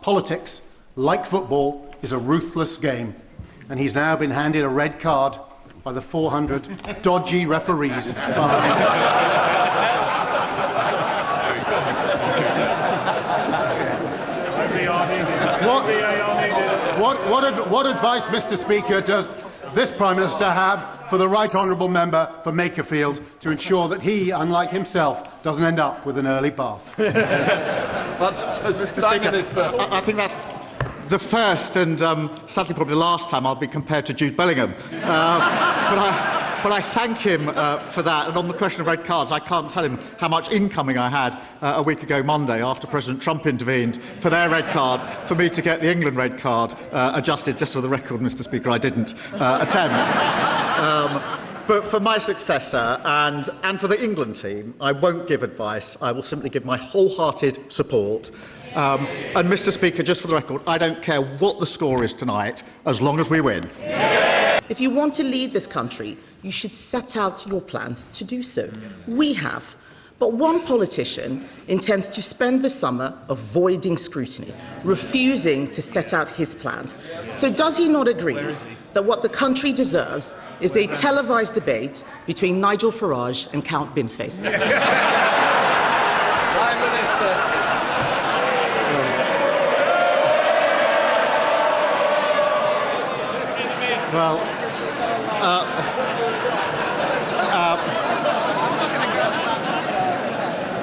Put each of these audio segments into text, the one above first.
Politics, like football, is a ruthless game, and he's now been handed a red card by the 400 dodgy referees behind. What advice, Mr. Speaker, does this Prime Minister have for the Right Honourable Member for Makerfield to ensure that he, unlike himself, doesn't end up with an early bath? But, Mr. Speaker, I think that's the first and sadly probably the last time I'll be compared to Jude Bellingham. But I thank him for that. And on the question of red cards, I can't tell him how much incoming I had a week ago Monday after President Trump intervened for their red card, for me to get the England red card adjusted. Just for the record, Mr. Speaker, I didn't attempt. But for my successor and for the England team, I won't give advice. I will simply give my wholehearted support. And, Mr. Speaker, just for the record, I don't care what the score is tonight, as long as we win. If you want to lead this country, you should set out your plans to do so. We have. But one politician intends to spend the summer avoiding scrutiny, refusing to set out his plans. So does he not agree that what the country deserves is a televised debate between Nigel Farage and Count Binface? Prime Minister. Well,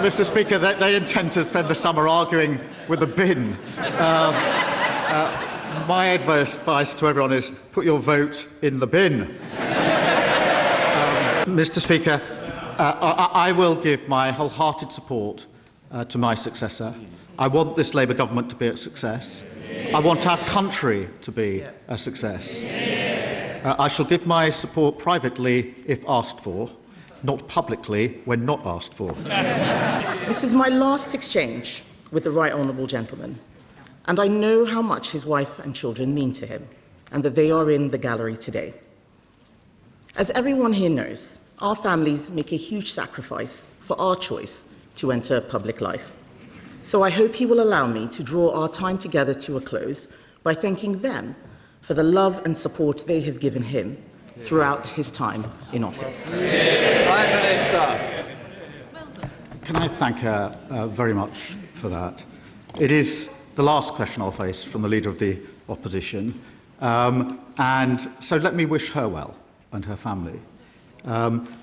Mr. Speaker, they intend to spend the summer arguing with the bin. My advice to everyone is put your vote in the bin. Mr. Speaker, I will give my wholehearted support to my successor. I want this Labour government to be a success. I want our country to be a success. I shall give my support privately if asked for, not publicly when not asked for. This is my last exchange with the Right Honourable Gentleman, and I know how much his wife and children mean to him, and that they are in the gallery today. As everyone here knows, our families make a huge sacrifice for our choice to enter public life. So I hope he will allow me to draw our time together to a close by thanking them for the love and support they have given him throughout his time in office. Prime Minister. Can I thank her very much for that? It is the last question I'll face from the Leader of the Opposition, and so let me wish her well and her family.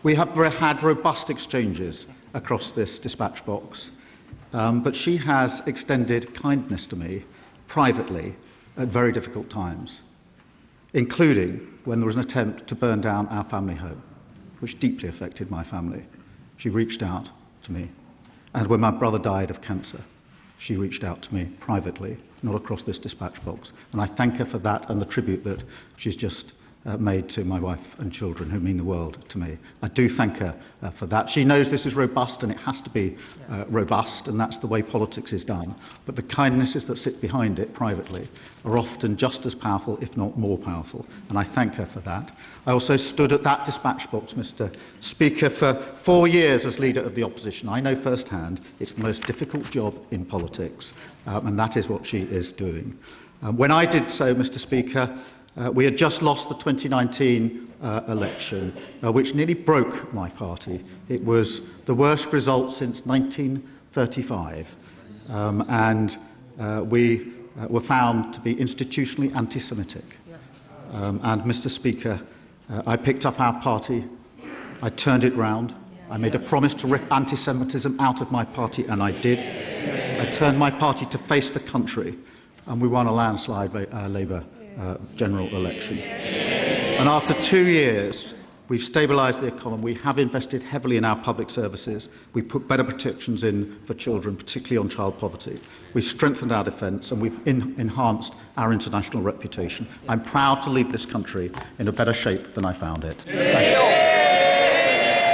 We have had robust exchanges across this dispatch box, but she has extended kindness to me privately at very difficult times, including when there was an attempt to burn down our family home, which deeply affected my family. She reached out to me. And when my brother died of cancer, she reached out to me privately, not across this dispatch box. And I thank her for that and the tribute that she's just made to my wife and children, who mean the world to me. I do thank her for that. She knows this is robust and it has to be robust, and that's the way politics is done. But the kindnesses that sit behind it privately are often just as powerful, if not more powerful, and I thank her for that. I also stood at that dispatch box, Mr. Speaker, for 4 years as Leader of the Opposition. I know firsthand it's the most difficult job in politics, and that is what she is doing. When I did so, Mr. Speaker, we had just lost the 2019 election, which nearly broke my party. It was the worst result since 1935, and we were found to be institutionally anti-Semitic. And, Mr. Speaker, I picked up our party, I turned it round, I made a promise to rip anti-Semitism out of my party, and I did. I turned my party to face the country, and we won a landslide Labour general election. And after 2 years, we've stabilised the economy. We have invested heavily in our public services. We put better protections in for children, particularly on child poverty. We've strengthened our defence, and we've enhanced our international reputation. I'm proud to leave this country in a better shape than I found it. Thank you.